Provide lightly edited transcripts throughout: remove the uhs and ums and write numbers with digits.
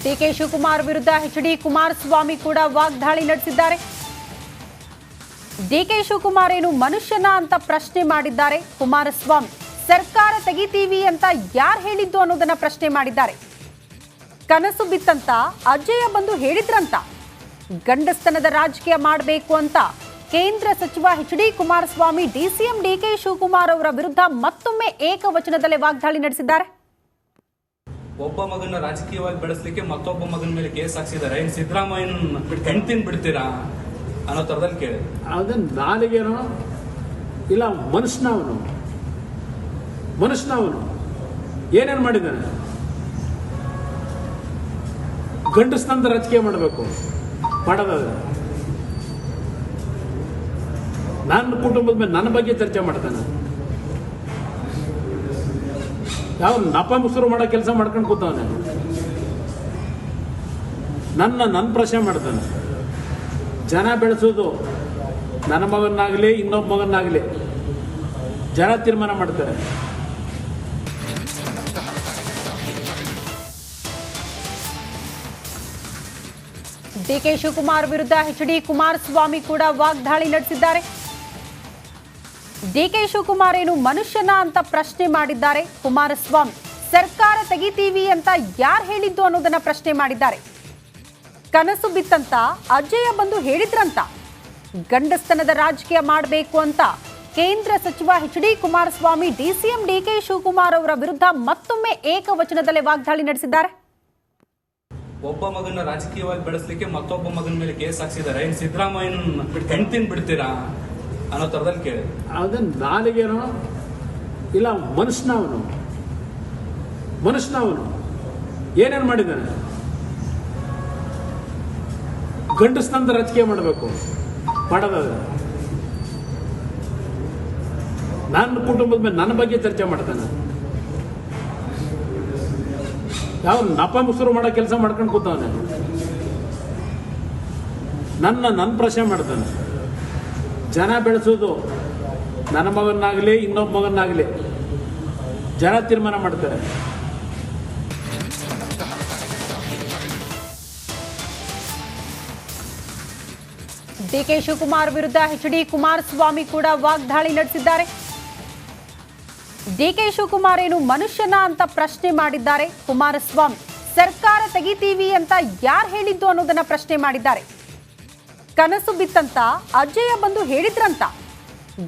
DK Shivakumar ವಿರುದ್ಧ H D. Kumaraswamy ಕೂಡ ವಾಗ್ದಾಳಿ ನಡೆಸಿದ್ದಾರೆ. ಡಿಕೆ ಶಿವಕುಮಾರ್ ಏನು ಮನುಷ್ಯನ ಅಂತ ಪ್ರಶ್ನೆ ಮಾಡಿದ್ದಾರೆ ಕುಮಾರಸ್ವಾಮಿ. ಸರ್ಕಾರ ತೆಗಿತೀವಿ ಅಂತ ಯಾರು ಹೇಳಿದ್ದು ಅನ್ನೋದನ್ನ ಪ್ರಶ್ನೆ ಮಾಡಿದ್ದಾರೆ. ಕನಸು ಬಿತ್ತಂತ ಅಜಯ ಬಂದು ಹೇಳಿದ್ರಂತ. ಗಂಡಸ್ತನದ ರಾಜಕೀಯ ಮಾಡಬೇಕು ಅಂತ ಕೇಂದ್ರ ಸಚಿವ HD. Kumaraswamy DCM DK Shivakumar ಅವರ ವಿರುದ್ಧ ಮತ್ತೊಮ್ಮೆ ಏಕವಚನದಲ್ಲೇ ವಾಗ್ದಾಳಿ ನಡೆಸಿದ್ದಾರೆ. ಒಬ್ಬ ಮಗನ ರಾಜಕೀಯವಾಗಿ ಬೆಳೆಸಲಿಕ್ಕೆ ಮತ್ತೊಬ್ಬ ಮಗನ ಮೇಲೆ ಕೇಸ್ ಹಾಕ್ಸಿದ್ದಾರೆ. ಇನ್ ಸಿದ್ದರಾಮಯ್ಯನ ಹೆಂಡ್ತಿನ್ ಬಿಡ್ತೀರಾ ಅನ್ನೋ ತರದಲ್ಲಿ ಕೇಳಿ. ಅದನ್ನ ನಾಲಿಗೆನೋ ಇಲ್ಲ ಮನುಷ್ಯನವನು ಏನೇನು ಮಾಡಿದ್ದಾನೆ? ಗಂಡಸ್ತನದ ರಾಜಕೀಯ ಮಾಡಬೇಕು ಮಾಡೋದಾದ್ರೆ ನನ್ನ ಕುಟುಂಬದ ಮೇಲೆ ನನ್ನ ಬಗ್ಗೆ ಚರ್ಚೆ ಮಾಡ್ತಾನೆ. ಯಾವ ನಪ ಮುಸುರು ಮಾಡೋ ಕೆಲಸ ಮಾಡ್ಕೊಂಡು ಕೂತವನೆ. ನನ್ನ ಪ್ರಶ್ನೆ ಮಾಡ್ತಾನೆ. ಜನ ಬೆಳೆಸೋದು ನನ್ನ ಮಗನಾಗಲಿ ಇನ್ನೊಬ್ಬ ಮಗನಾಗಲಿ ಜನ ತೀರ್ಮಾನ ಮಾಡ್ತಾರೆ. ಡಿಕೆ ಶಿವಕುಮಾರ್ ವಿರುದ್ಧ ಎಚ್.ಡಿ. ಕುಮಾರಸ್ವಾಮಿ ಕೂಡ ವಾಗ್ದಾಳಿ ನಡೆಸಿದ್ದಾರೆ. ಡಿಕೆ ಶಿವಕುಮಾರ್ ಏನು ಮನುಷ್ಯನ ಅಂತ ಪ್ರಶ್ನೆ ಮಾಡಿದ್ದಾರೆ ಕುಮಾರಸ್ವಾಮಿ. ಸರ್ಕಾರ ತೆಗಿತೀವಿ ಅಂತ ಯಾರು ಹೇಳಿದ್ದು ಅನ್ನೋದನ್ನ ಪ್ರಶ್ನೆ ಮಾಡಿದ್ದಾರೆ. ಕನಸು ಬಿತ್ತಂತ ಅಜಯ ಬಂದು ಹೇಳಿದ್ರಂತ. ಗಂಡಸ್ತನದ ರಾಜಕೀಯ ಮಾಡಬೇಕು ಅಂತ ಕೇಂದ್ರ ಸಚಿವ HD. Kumaraswamy DCM DK Shivakumar ಅವರ ವಿರುದ್ಧ ಮತ್ತೊಮ್ಮೆ ಏಕವಚನದಲ್ಲೇ ವಾಗ್ದಾಳಿ ನಡೆಸಿದ್ದಾರೆ. ಒಬ್ಬ ಮಗನ ರಾಜಕೀಯವಾಗಿ ಬೆಳೆಸಲಿಕ್ಕೆ ಮತ್ತೊಬ್ಬ ಮಗನ ಮೇಲೆ ಕೇಸ್ ಹಾಕ್ಸಿದ್ದಾರೆ. ಇನ್ ಸಿದ್ದರಾಮಯ್ಯನ ಹೆಂಡ್ತಿನ್ ಬಿಡ್ತೀರಾ ಅನ್ನೋ ತರದಲ್ಲಿ ಕೇಳಿ. ಅದನ್ನ ನಾಲಿಗೆನೋ ಇಲ್ಲ ಮನುಷ್ಯನವನು ಏನೇನು ಮಾಡಿದ್ದಾನೆ? ಗಂಡಸ್ತನದ ರಾಜಕೀಯ ಮಾಡಬೇಕು ಮಾಡೋದಾದ್ರೆ ನನ್ನ ಕುಟುಂಬದ ಮೇಲೆ ನನ್ನ ಬಗ್ಗೆ ಚರ್ಚೆ ಮಾಡ್ತಾನೆ. ಯಾವ ನಪ ಮುಸುರು ಮಾಡೋ ಕೆಲಸ ಮಾಡ್ಕೊಂಡು ಕೂತವನೆ. ನನ್ನ ಪ್ರಶ್ನೆ ಮಾಡ್ತಾನೆ. ಜನ ಬೆಳೆಸೋದು ನನ್ನ ಮಗನಾಗಲಿ ಇನ್ನೊಬ್ಬ ಮಗನಾಗಲಿ ಜನ ತೀರ್ಮಾನ ಮಾಡ್ತಾರೆ. ಡಿಕೆ ಶಿವಕುಮಾರ್ ವಿರುದ್ಧ ಎಚ್.ಡಿ. ಕುಮಾರಸ್ವಾಮಿ ಕೂಡ ವಾಗ್ದಾಳಿ ನಡೆಸಿದ್ದಾರೆ. ಡಿಕೆ ಶಿವಕುಮಾರ್ ಏನು ಮನುಷ್ಯನ ಅಂತ ಪ್ರಶ್ನೆ ಮಾಡಿದ್ದಾರೆ ಕುಮಾರಸ್ವಾಮಿ. ಸರ್ಕಾರ ತೆಗಿತೀವಿ ಅಂತ ಯಾರು ಹೇಳಿದ್ದು ಅನ್ನೋದನ್ನ ಪ್ರಶ್ನೆ ಮಾಡಿದ್ದಾರೆ. ಕನಸು ಬಿತ್ತಂತ ಅಜಯ ಬಂದು ಹೇಳಿದ್ರಂತ.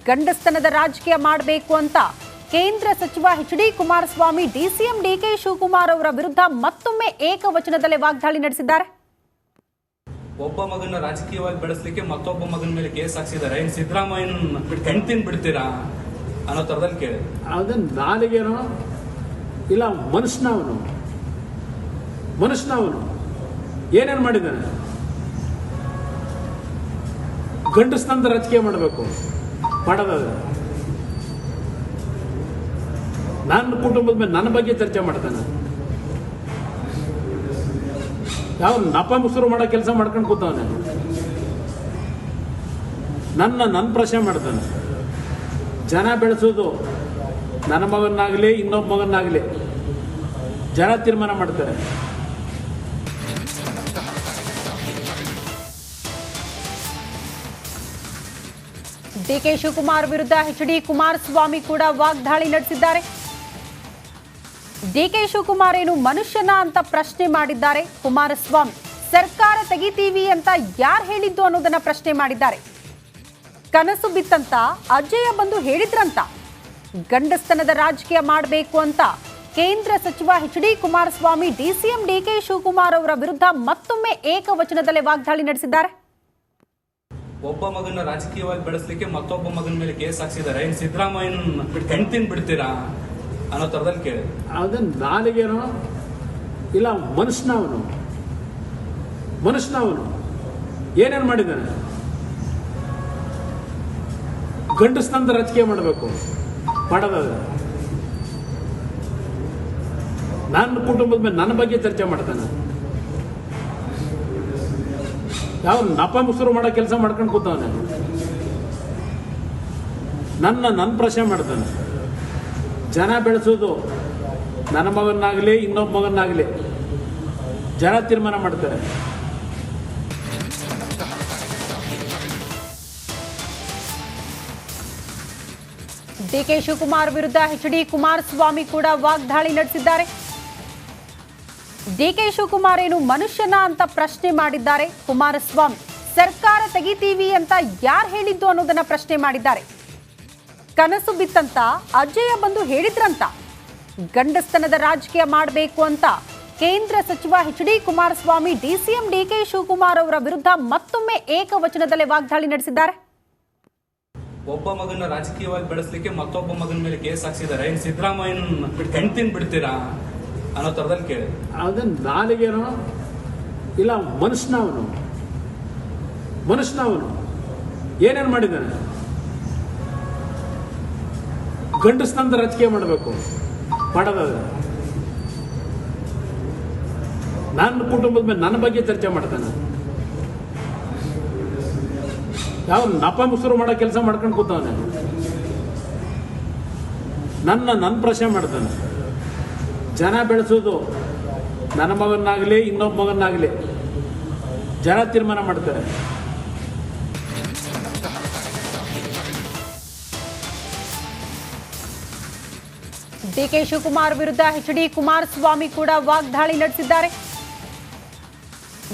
ಗಂಡಸ್ತನದ ರಾಜಕೀಯ ಮಾಡಬೇಕು ಅಂತ ಕೇಂದ್ರ ಸಚಿವ HD. Kumaraswamy DCM DK Shivakumar ಅವರ ವಿರುದ್ಧ ಮತ್ತೊಮ್ಮೆ ಏಕವಚನದಲ್ಲೇ ವಾಗ್ದಾಳಿ ನಡೆಸಿದ್ದಾರೆ. ಒಬ್ಬ ಮಗನ ರಾಜಕೀಯವಾಗಿ ಬೆಳೆಸಲಿಕ್ಕೆ ಮತ್ತೊಬ್ಬ ಮಗನ ಮೇಲೆ ಕೇಸ್ ಹಾಕ್ಸಿದ್ದಾರೆ. ಇನ್ ಸಿದ್ದರಾಮಯ್ಯನ ಹೆಂಡ್ತಿನ್ ಬಿಡ್ತೀರಾ ಅನ್ನೋ ತರದಲ್ಲಿ ಕೇಳಿ. ಅದನ್ನ ನಾಲಿಗೆನೋ ಇಲ್ಲ ಮನುಷ್ಯನವನು ಏನೇನು ಮಾಡಿದ್ದಾನೆ? ಗಂಡಸ್ತನದ ರಾಜಕೀಯ ಮಾಡಬೇಕು ಮಾಡೋದಾದ್ರೆ ನನ್ನ ಕುಟುಂಬದ ಮೇಲೆ ನನ್ನ ಬಗ್ಗೆ ಚರ್ಚೆ ಮಾಡ್ತಾನೆ. ಯಾವ ನಪ ಮುಸುರು ಮಾಡೋ ಕೆಲಸ ಮಾಡ್ಕೊಂಡು ಕೂತವನೆ. ನನ್ನ ಪ್ರಶ್ನೆ ಮಾಡ್ತಾನೆ. ಜನ ಬೆಳೆಸೋದು ನನ್ನ ಮಗನಾಗಲಿ ಇನ್ನೊಬ್ಬ ಮಗನಾಗಲಿ ಜನ ತೀರ್ಮಾನ ಮಾಡ್ತಾರೆ. ಡಿಕೆ ಶಿವಕುಮಾರ್ ವಿರುದ್ಧ ಎಚ್.ಡಿ. ಕುಮಾರಸ್ವಾಮಿ ಕೂಡ ವಾಗ್ದಾಳಿ ನಡೆಸಿದ್ದಾರೆ. ಡಿಕೆ ಶಿವಕುಮಾರ್ ಏನು ಮನುಷ್ಯನ ಅಂತ ಪ್ರಶ್ನೆ ಮಾಡಿದ್ದಾರೆ ಕುಮಾರಸ್ವಾಮಿ. ಸರ್ಕಾರ ತೆಗಿತೀವಿ ಅಂತ ಯಾರು ಹೇಳಿದ್ದು ಅನ್ನೋದನ್ನ ಪ್ರಶ್ನೆ ಮಾಡಿದ್ದಾರೆ. ಕನಸು ಬಿತ್ತಂತ ಅಜಯ ಬಂದು ಹೇಳಿದ್ರಂತ. ಗಂಡಸ್ತನದ ರಾಜಕೀಯ ಮಾಡಬೇಕು ಅಂತ ಕೇಂದ್ರ ಸಚಿವ HD. Kumaraswamy DCM DK Shivakumar ಅವರ ವಿರುದ್ಧ ಮತ್ತೊಮ್ಮೆ ಏಕವಚನದಲ್ಲೇ ವಾಗ್ದಾಳಿ ನಡೆಸಿದ್ದಾರೆ. ಒಬ್ಬ ಮಗನ ರಾಜಕೀಯವಾಗಿ ಬೆಳೆಸಲಿಕ್ಕೆ ಮತ್ತೊಬ್ಬ ಮಗನ ಮೇಲೆ ಕೇಸ್ ಹಾಕ್ಸಿದ್ದಾರೆ. ಇನ್ ಸಿದ್ದರಾಮಯ್ಯನ ಹೆಂಡ್ತಿನ್ ಬಿಡ್ತೀರಾ ಅನ್ನೋ ತರದಲ್ಲಿ ಕೇಳಿ. ಅದನ್ನ ನಾಲಿಗೆನೋ ಇಲ್ಲ ಮನುಷ್ಯನವನು ಏನೇನು ಮಾಡಿದ್ದಾನೆ? ಗಂಡಸ್ತನದ ರಾಜಕೀಯ ಮಾಡಬೇಕು ಮಾಡೋದಾದ್ರೆ ನನ್ನ ಕುಟುಂಬದ ಮೇಲೆ ನನ್ನ ಬಗ್ಗೆ ಚರ್ಚೆ ಮಾಡ್ತಾನೆ. ಯಾವ ನಪ ಮುಸುರು ಮಾಡೋ ಕೆಲಸ ಮಾಡ್ಕೊಂಡು ಕೂತವನೆ. ನನ್ನ ಪ್ರಶ್ನೆ ಮಾಡ್ತಾನೆ. ಜನ ಬೆಳೆಸೋದು ನನ್ನ ಮಗನಾಗಲಿ ಇನ್ನೊಬ್ಬ ಮಗನಾಗಲಿ ಜನ ತೀರ್ಮಾನ ಮಾಡ್ತಾರೆ. ಡಿಕೆ ಶಿವಕುಮಾರ್ ವಿರುದ್ಧ ಎಚ್.ಡಿ. ಕುಮಾರಸ್ವಾಮಿ ಕೂಡ ವಾಗ್ದಾಳಿ ನಡೆಸಿದ್ದಾರೆ. ಡಿಕೆ ಶಿವಕುಮಾರ್ ಏನು ಮನುಷ್ಯನ ಅಂತ ಪ್ರಶ್ನೆ ಮಾಡಿದ್ದಾರೆ ಕುಮಾರಸ್ವಾಮಿ. ಸರ್ಕಾರ ತೆಗಿತೀವಿ ಅಂತ ಯಾರು ಹೇಳಿದ್ದು ಅನ್ನೋದನ್ನ ಪ್ರಶ್ನೆ ಮಾಡಿದ್ದಾರೆ. ಕನಸು ಬಿತ್ತಂತ ಅಜಯ ಬಂದು ಹೇಳಿದ್ರಂತ. ಗಂಡಸ್ತನದ ರಾಜಕೀಯ ಮಾಡಬೇಕು ಅಂತ ಕೇಂದ್ರ ಸಚಿವ HD. Kumaraswamy DCM DK Shivakumar ಅವರ ವಿರುದ್ಧ ಮತ್ತೊಮ್ಮೆ ಏಕವಚನದಲ್ಲೇ ವಾಗ್ದಾಳಿ ನಡೆಸಿದ್ದಾರೆ. ಒಬ್ಬ ಮಗನ ರಾಜಕೀಯವಾಗಿ ಬೆಳೆಸಲಿಕ್ಕೆ ಮತ್ತೊಬ್ಬ ಮಗನ ಮೇಲೆ ಕೇಸ್ ಹಾಕ್ಸಿದ್ದಾರೆ. ಇನ್ ಸಿದ್ದರಾಮಯ್ಯನ ಹೆಂಡ್ತಿನ್ ಬಿಡ್ತೀರಾ ಅನ್ನೋ ತರದಲ್ಲಿ ಕೇಳಿ. ಅದನ್ನ ನಾಲಿಗೆನೋ ಇಲ್ಲ ಮನುಷ್ಯನವನು ಏನೇನು ಮಾಡಿದ್ದಾನೆ? ಗಂಡಸ್ತನದ ರಾಜಕೀಯ ಮಾಡಬೇಕು ಮಾಡೋದಾದ್ರೆ ನನ್ನ ಕುಟುಂಬದ ಮೇಲೆ ನನ್ನ ಬಗ್ಗೆ ಚರ್ಚೆ ಮಾಡ್ತಾನೆ. ಯಾವ ನಪ ಮುಸುರು ಮಾಡೋ ಕೆಲಸ ಮಾಡ್ಕೊಂಡು ಕೂತವನೆ. ನನ್ನ ಪ್ರಶ್ನೆ ಮಾಡ್ತಾನೆ. ಜನ ಬೆಳೆಸೋದು ನನ್ನ ಮಗನಾಗಲಿ ಇನ್ನೊಬ್ಬ ಮಗನಾಗಲಿ ಜನ ತೀರ್ಮಾನ ಮಾಡ್ತಾರೆ. ಡಿಕೆ ಶಿವಕುಮಾರ್ ವಿರುದ್ಧ ಎಚ್.ಡಿ. ಕುಮಾರಸ್ವಾಮಿ ಕೂಡ ವಾಗ್ದಾಳಿ ನಡೆಸಿದ್ದಾರೆ.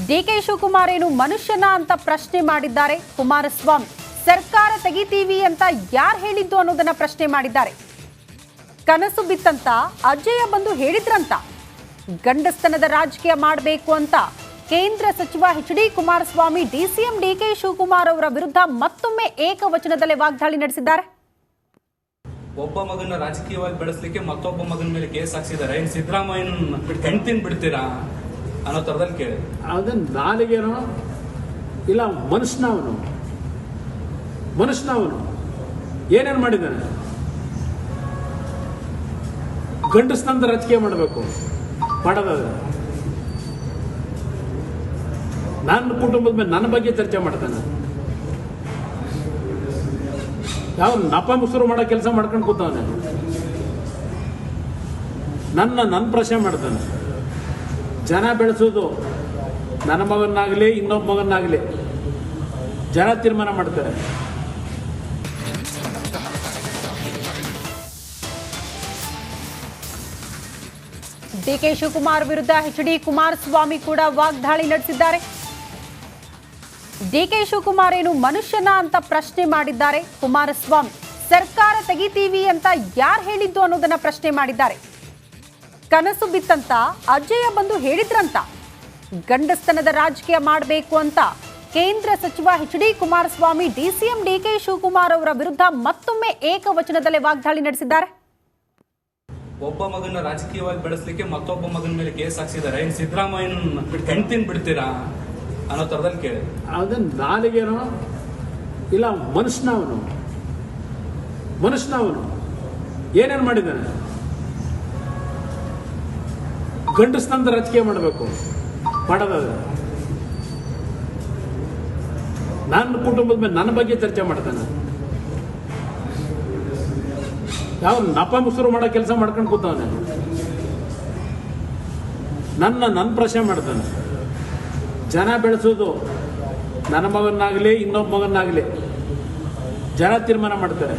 ಡಿಕೆ ಶಿವಕುಮಾರ್ ಏನು ಮನುಷ್ಯನ ಅಂತ ಪ್ರಶ್ನೆ ಮಾಡಿದ್ದಾರೆ ಕುಮಾರಸ್ವಾಮಿ. ಸರ್ಕಾರ ತೆಗಿತೀವಿ ಅಂತ ಯಾರು ಹೇಳಿದ್ದು ಅನ್ನೋದನ್ನ ಪ್ರಶ್ನೆ ಮಾಡಿದ್ದಾರೆ. ಕನಸು ಬಿತ್ತಂತ ಅಜಯ ಬಂದು ಹೇಳಿದ್ರಂತ. ಗಂಡಸ್ತನದ ರಾಜಕೀಯ ಮಾಡಬೇಕು ಅಂತ ಕೇಂದ್ರ ಸಚಿವ HD. Kumaraswamy DCM DK Shivakumar ಅವರ ವಿರುದ್ಧ ಮತ್ತೊಮ್ಮೆ ಏಕವಚನದಲ್ಲೇ ವಾಗ್ದಾಳಿ ನಡೆಸಿದ್ದಾರೆ. ಒಬ್ಬ ಮಗನ ರಾಜಕೀಯವಾಗಿ ಬೆಳೆಸಲಿಕ್ಕೆ ಮತ್ತೊಬ್ಬ ಮಗನ ಮೇಲೆ ಕೇಸ್ ಹಾಕ್ಸಿದ್ದಾರೆ. ಇನ್ ಸಿದ್ದರಾಮಯ್ಯನ ಹೆಂಡ್ತಿನ್ ಬಿಡ್ತೀರಾ ಅನ್ನೋ ತರದಲ್ಲಿ ಕೇಳಿ. ಅದನ್ನ ನಾಲಿಗೆನೋ ಇಲ್ಲ ಮನುಷ್ಯನವನು ಏನೇನು ಮಾಡಿದ್ದಾನೆ? ಗಂಡಸ್ತನದ ರಾಜಕೀಯ ಮಾಡಬೇಕು ಮಾಡೋದಾದ್ರೆ ನನ್ನ ಕುಟುಂಬದ ಮೇಲೆ ನನ್ನ ಬಗ್ಗೆ ಚರ್ಚೆ ಮಾಡ್ತಾನೆ. ಯಾವ ನಪ ಮುಸುರು ಮಾಡೋ ಕೆಲಸ ಮಾಡ್ಕೊಂಡು ಕೂತವನೆ. ನನ್ನ ಪ್ರಶ್ನೆ ಮಾಡ್ತಾನೆ. ಜನ ಬೆಳೆಸೋದು ನನ್ನ ಮಗನಾಗಲಿ ಇನ್ನೊಬ್ಬ ಮಗನಾಗಲಿ ಜನ ತೀರ್ಮಾನ ಮಾಡ್ತಾರೆ. ಡಿಕೆ ಶಿವಕುಮಾರ್ ವಿರುದ್ಧ ಎಚ್.ಡಿ. ಕುಮಾರಸ್ವಾಮಿ ಕೂಡ ವಾಗ್ದಾಳಿ ನಡೆಸಿದ್ದಾರೆ. ಡಿಕೆ ಶಿವಕುಮಾರ್ ಏನು ಮನುಷ್ಯನ ಅಂತ ಪ್ರಶ್ನೆ ಮಾಡಿದ್ದಾರೆ ಕುಮಾರಸ್ವಾಮಿ. ಸರ್ಕಾರ ತೆಗಿತೀವಿ ಅಂತ ಯಾರು ಹೇಳಿದ್ದು ಅನ್ನೋದನ್ನ ಪ್ರಶ್ನೆ ಮಾಡಿದ್ದಾರೆ. ಕನಸು ಬಿತ್ತಂತ ಅಜಯ ಬಂದು ಹೇಳಿದ್ರಂತ. ಗಂಡಸ್ತನದ ರಾಜಕೀಯ ಮಾಡಬೇಕು ಅಂತ ಕೇಂದ್ರ ಸಚಿವ HD. Kumaraswamy DCM DK Shivakumar ಅವರ ವಿರುದ್ಧ ಮತ್ತೊಮ್ಮೆ ಏಕವಚನದಲ್ಲೇ ವಾಗ್ದಾಳಿ ನಡೆಸಿದ್ದಾರೆ. ಒಬ್ಬ ಮಗನ ರಾಜಕೀಯವಾಗಿ ಬೆಳೆಸಲಿಕ್ಕೆ ಮತ್ತೊಬ್ಬ ಮಗನ ಮೇಲೆ ಕೇಸ್ ಹಾಕ್ಸಿದ್ದಾರೆ. ಇನ್ ಸಿದ್ದರಾಮಯ್ಯನ ಹೆಂಡ್ತಿನ್ ಬಿಡ್ತೀರಾ ಅನ್ನೋ ತರದಲ್ಲಿ ಕೇಳಿ. ಅದನ್ನ ನಾಲಿಗೆನೋ ಇಲ್ಲ ಮನುಷ್ಯನವನು ಏನೇನು ಮಾಡಿದ್ದಾನೆ? ಗಂಡಸ್ತನದ ರಾಜಕೀಯ ಮಾಡಬೇಕು ಮಾಡೋದಾದ್ರೆ ನನ್ನ ಕುಟುಂಬದ ಮೇಲೆ ನನ್ನ ಬಗ್ಗೆ ಚರ್ಚೆ ಮಾಡ್ತಾನೆ. ಯಾವ ನಪ ಮುಸುರು ಮಾಡೋ ಕೆಲಸ ಮಾಡ್ಕೊಂಡು ಕೂತವನೆ. ನನ್ನ ಪ್ರಶ್ನೆ ಮಾಡ್ತಾನೆ. ಜನ ಬೆಳೆಸೋದು ನನ್ನ ಮಗನಾಗಲಿ ಇನ್ನೊಬ್ಬ ಮಗನಾಗಲಿ ಜನ ತೀರ್ಮಾನ ಮಾಡ್ತಾರೆ.